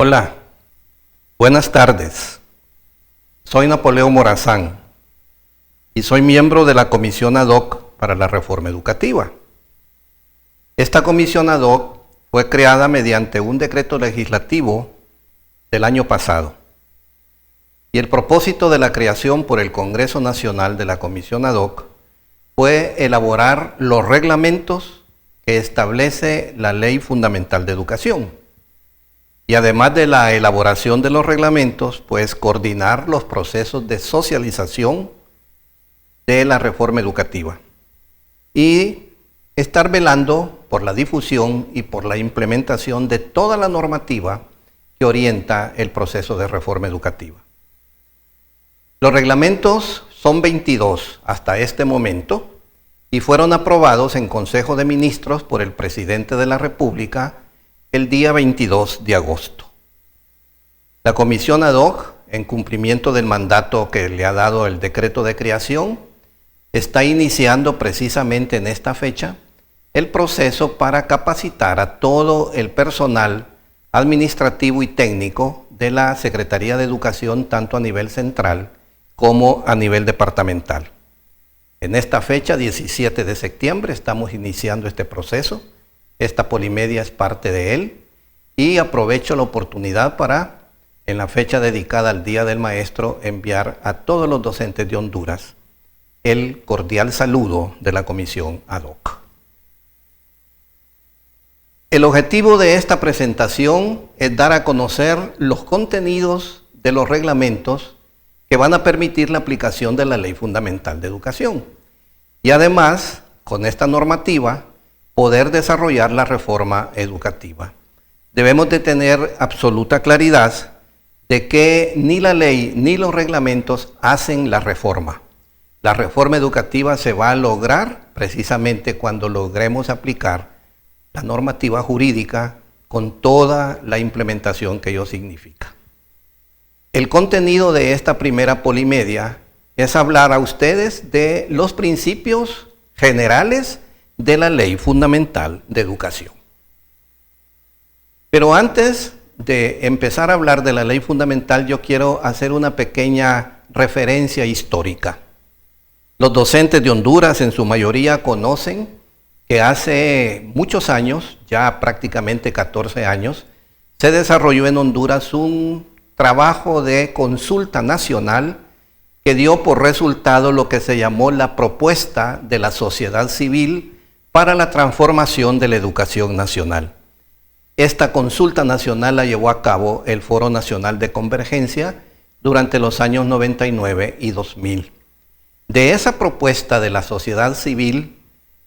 Hola, buenas tardes. Soy Napoleón Morazán y soy miembro de la Comisión Ad Hoc para la Reforma Educativa. Esta Comisión Ad Hoc fue creada mediante un decreto legislativo del año pasado. Y el propósito de la creación por el Congreso Nacional de la Comisión Ad Hoc fue elaborar los reglamentos que establece la Ley Fundamental de Educación. Y además de la elaboración de los reglamentos, pues coordinar los procesos de socialización de la reforma educativa y estar velando por la difusión y por la implementación de toda la normativa que orienta el proceso de reforma educativa. Los reglamentos son 22 hasta este momento y fueron aprobados en Consejo de Ministros por el Presidente de la República el día 22 de agosto. La Comisión Ad Hoc, en cumplimiento del mandato que le ha dado el decreto de creación, está iniciando precisamente en esta fecha el proceso para capacitar a todo el personal administrativo y técnico de la Secretaría de Educación, tanto a nivel central como a nivel departamental. En esta fecha, 17 de septiembre, estamos iniciando este proceso. Esta Polimedia es parte de él y aprovecho la oportunidad para, en la fecha dedicada al Día del Maestro, enviar a todos los docentes de Honduras el cordial saludo de la Comisión Ad Hoc. El objetivo de esta presentación es dar a conocer los contenidos de los reglamentos que van a permitir la aplicación de la Ley Fundamental de Educación. Y además, con esta normativa, poder desarrollar la reforma educativa. Debemos de tener absoluta claridad de que ni la ley ni los reglamentos hacen la reforma. La reforma educativa se va a lograr precisamente cuando logremos aplicar la normativa jurídica con toda la implementación que ello significa. El contenido de esta primera Polimedia es hablar a ustedes de los principios generales de la Ley Fundamental de Educación. Pero antes de empezar a hablar de la Ley Fundamental, yo quiero hacer una pequeña referencia histórica. Los docentes de Honduras en su mayoría conocen que hace muchos años, ya prácticamente 14 años, se desarrolló en Honduras un trabajo de consulta nacional que dio por resultado lo que se llamó la propuesta de la sociedad civil para la transformación de la educación nacional. Esta consulta nacional la llevó a cabo el Foro Nacional de Convergencia durante los años 99 y 2000. De esa propuesta de la sociedad civil,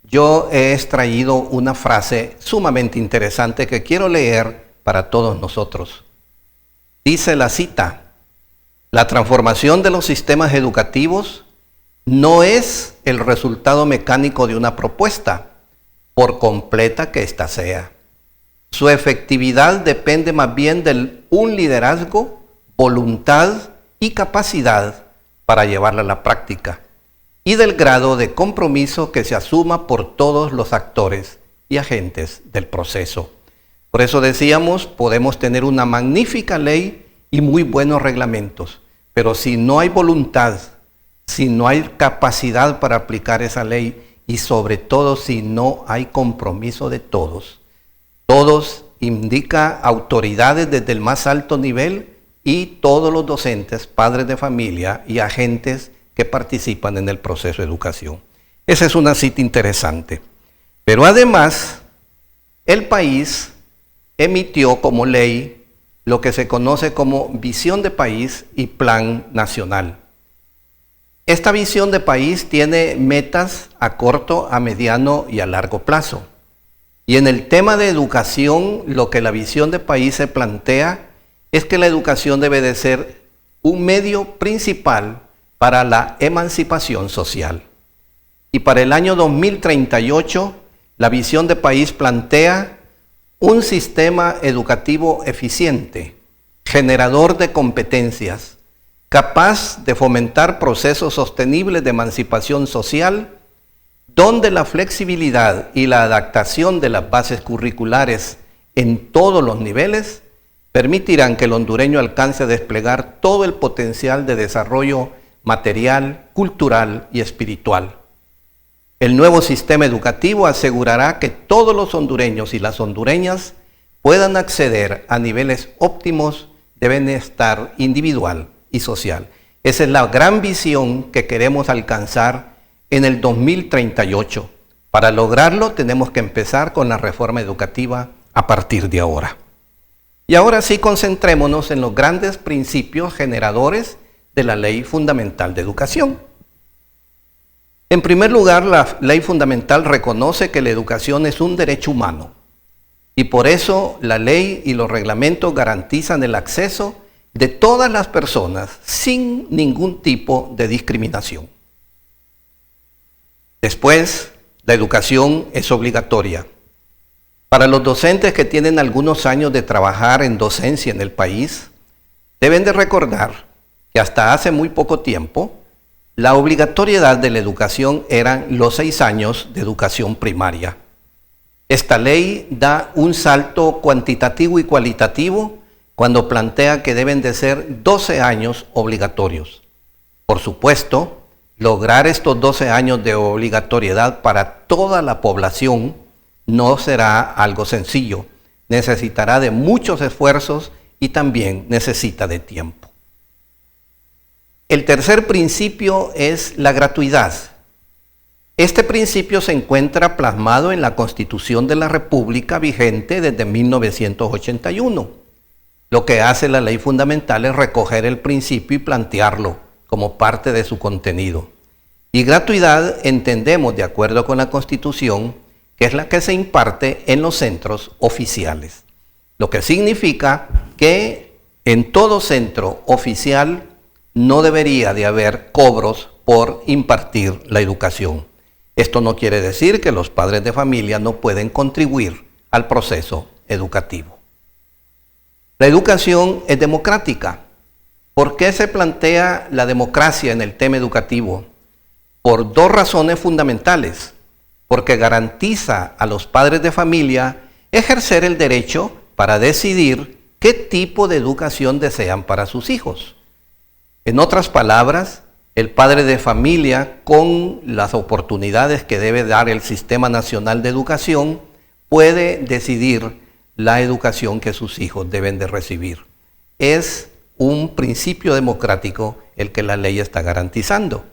yo he extraído una frase sumamente interesante que quiero leer para todos nosotros. Dice la cita: la transformación de los sistemas educativos no es el resultado mecánico de una propuesta, por completa que ésta sea. Su efectividad depende más bien de un liderazgo, voluntad y capacidad para llevarla a la práctica, y del grado de compromiso que se asuma por todos los actores y agentes del proceso. Por eso decíamos, podemos tener una magnífica ley y muy buenos reglamentos, pero si no hay voluntad, si no hay capacidad para aplicar esa ley y sobre todo si no hay compromiso de todos indica autoridades desde el más alto nivel y todos los docentes, padres de familia y agentes que participan en el proceso de educación. Esa es una cita interesante. Pero además, el país emitió como ley lo que se conoce como visión de país y plan nacional. Esta visión de país tiene metas a corto, a mediano y a largo plazo. Y en el tema de educación, lo que la visión de país se plantea es que la educación debe de ser un medio principal para la emancipación social. Y para el año 2038, la visión de país plantea un sistema educativo eficiente, generador de competencias, capaz de fomentar procesos sostenibles de emancipación social, donde la flexibilidad y la adaptación de las bases curriculares en todos los niveles permitirán que el hondureño alcance a desplegar todo el potencial de desarrollo material, cultural y espiritual. El nuevo sistema educativo asegurará que todos los hondureños y las hondureñas puedan acceder a niveles óptimos de bienestar individual y social. Esa es la gran visión que queremos alcanzar en el 2038. Para lograrlo tenemos que empezar con la reforma educativa a partir de ahora. Y ahora sí, concentrémonos en los grandes principios generadores de la Ley Fundamental de Educación. En primer lugar, la Ley Fundamental reconoce que la educación es un derecho humano y por eso la ley y los reglamentos garantizan el acceso de todas las personas sin ningún tipo de discriminación. Después, la educación es obligatoria. Para los docentes que tienen algunos años de trabajar en docencia en el país, deben de recordar que hasta hace muy poco tiempo, la obligatoriedad de la educación eran los 6 años de educación primaria. Esta ley da un salto cuantitativo y cualitativo cuando plantea que deben de ser 12 años obligatorios. Por supuesto, lograr estos 12 años de obligatoriedad para toda la población no será algo sencillo. Necesitará de muchos esfuerzos y también necesita de tiempo. El tercer principio es la gratuidad. Este principio se encuentra plasmado en la Constitución de la República vigente desde 1981. Lo que hace la Ley Fundamental es recoger el principio y plantearlo como parte de su contenido. Y gratuidad entendemos, de acuerdo con la Constitución, que es la que se imparte en los centros oficiales. Lo que significa que en todo centro oficial no debería de haber cobros por impartir la educación. Esto no quiere decir que los padres de familia no pueden contribuir al proceso educativo. La educación es democrática. ¿Por qué se plantea la democracia en el tema educativo? Por 2 razones fundamentales. Porque garantiza a los padres de familia ejercer el derecho para decidir qué tipo de educación desean para sus hijos. En otras palabras, el padre de familia, con las oportunidades que debe dar el Sistema Nacional de Educación, puede decidir la educación que sus hijos deben de recibir. Es un principio democrático el que la ley está garantizando.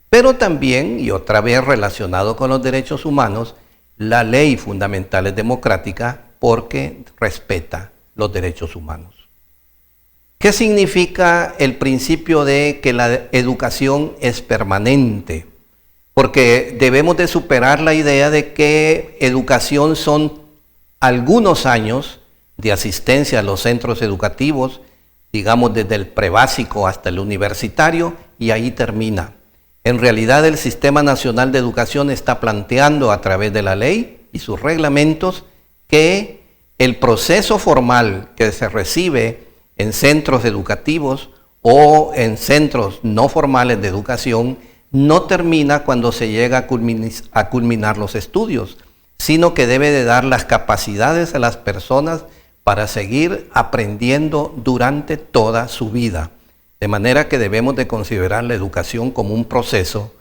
Pero también, y otra vez relacionado con los derechos humanos, la ley fundamental es democrática porque respeta los derechos humanos. ¿Qué significa el principio de que la educación es permanente? Porque debemos de superar la idea de que educación son algunos años de asistencia a los centros educativos, digamos desde el prebásico hasta el universitario, y ahí termina. En realidad el Sistema Nacional de Educación está planteando a través de la ley y sus reglamentos que el proceso formal que se recibe en centros educativos o en centros no formales de educación no termina cuando se llega a culminar los estudios, sino que debe de dar las capacidades a las personas para seguir aprendiendo durante toda su vida. De manera que debemos de considerar la educación como un proceso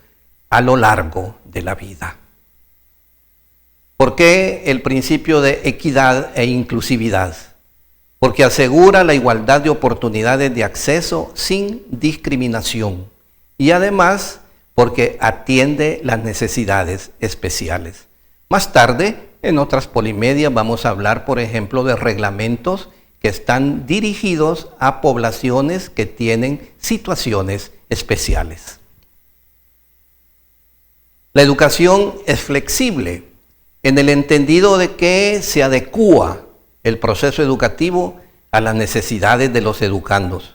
a lo largo de la vida. ¿Por qué el principio de equidad e inclusividad? Porque asegura la igualdad de oportunidades de acceso sin discriminación y además porque atiende las necesidades especiales. Más tarde, en otras polimedias, vamos a hablar, por ejemplo, de reglamentos que están dirigidos a poblaciones que tienen situaciones especiales. La educación es flexible en el entendido de que se adecúa el proceso educativo a las necesidades de los educandos.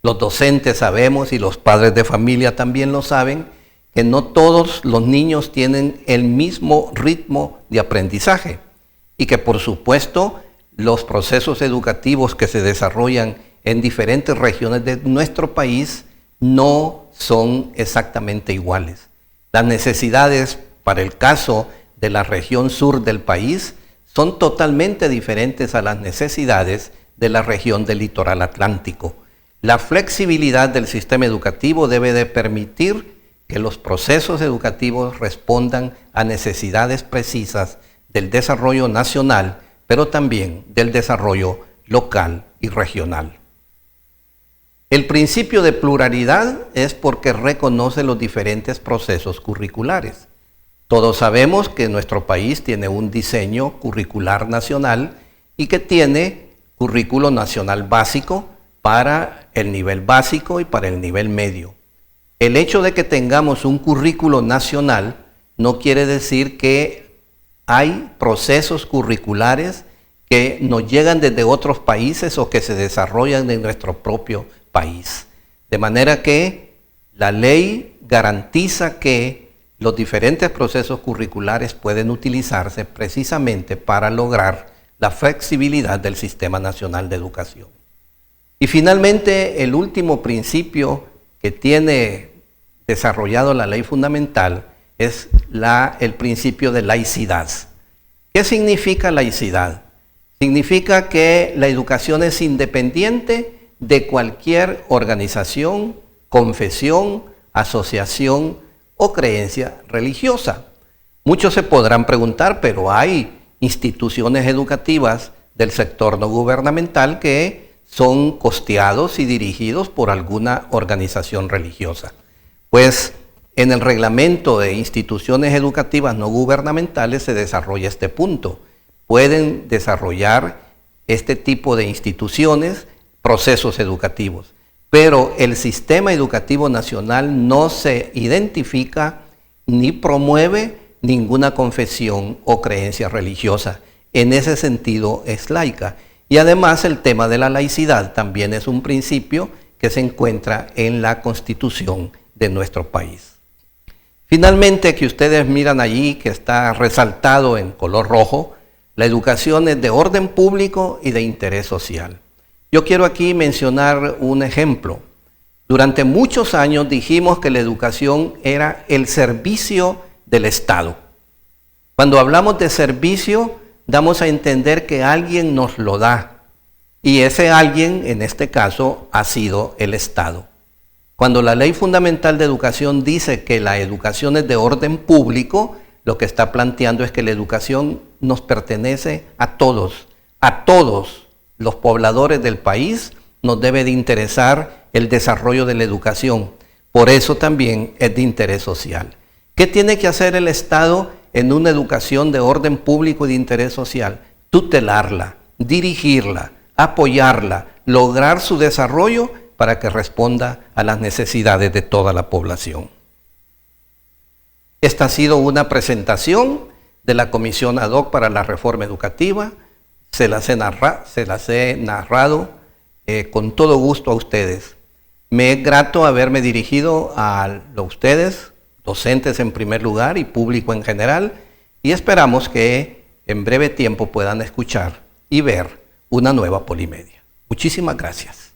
Los docentes sabemos y los padres de familia también lo saben, que no todos los niños tienen el mismo ritmo de aprendizaje y que por supuesto los procesos educativos que se desarrollan en diferentes regiones de nuestro país no son exactamente iguales. Las necesidades para el caso de la región sur del país son totalmente diferentes a las necesidades de la región del litoral atlántico. La flexibilidad del sistema educativo debe de permitir que los procesos educativos respondan a necesidades precisas del desarrollo nacional, pero también del desarrollo local y regional. El principio de pluralidad es porque reconoce los diferentes procesos curriculares. Todos sabemos que nuestro país tiene un diseño curricular nacional y que tiene currículo nacional básico para el nivel básico y para el nivel medio. El hecho de que tengamos un currículo nacional no quiere decir que hay procesos curriculares que nos llegan desde otros países o que se desarrollan en nuestro propio país. De manera que la ley garantiza que los diferentes procesos curriculares pueden utilizarse precisamente para lograr la flexibilidad del Sistema Nacional de Educación. Y finalmente, el último principio que tiene desarrollado la ley fundamental es el principio de laicidad. ¿Qué significa laicidad? Significa que la educación es independiente de cualquier organización, confesión, asociación o creencia religiosa. Muchos se podrán preguntar, pero hay instituciones educativas del sector no gubernamental que son costeados y dirigidos por alguna organización religiosa. Pues en el reglamento de instituciones educativas no gubernamentales se desarrolla este punto. Pueden desarrollar este tipo de instituciones, procesos educativos, pero el sistema educativo nacional no se identifica ni promueve ninguna confesión o creencia religiosa. En ese sentido es laica. Y además el tema de la laicidad también es un principio que se encuentra en la Constitución de nuestro país. Finalmente, que ustedes miran allí que está resaltado en color rojo, la educación es de orden público y de interés social. Yo quiero aquí mencionar un ejemplo. Durante muchos años dijimos que la educación era el servicio del Estado. Cuando hablamos de servicio, damos a entender que alguien nos lo da. Y ese alguien, en este caso, ha sido el Estado. Cuando la Ley Fundamental de Educación dice que la educación es de orden público, lo que está planteando es que la educación nos pertenece a todos los pobladores del país, nos debe de interesar el desarrollo de la educación. Por eso también es de interés social. ¿Qué tiene que hacer el Estado en una educación de orden público y de interés social? Tutelarla, dirigirla, apoyarla, lograr su desarrollo para que responda a las necesidades de toda la población. Esta ha sido una presentación de la Comisión Ad Hoc para la Reforma Educativa. Se las he narrado con todo gusto a ustedes. Me es grato haberme dirigido a ustedes, docentes en primer lugar y público en general, y esperamos que en breve tiempo puedan escuchar y ver una nueva Polimedia. Muchísimas gracias.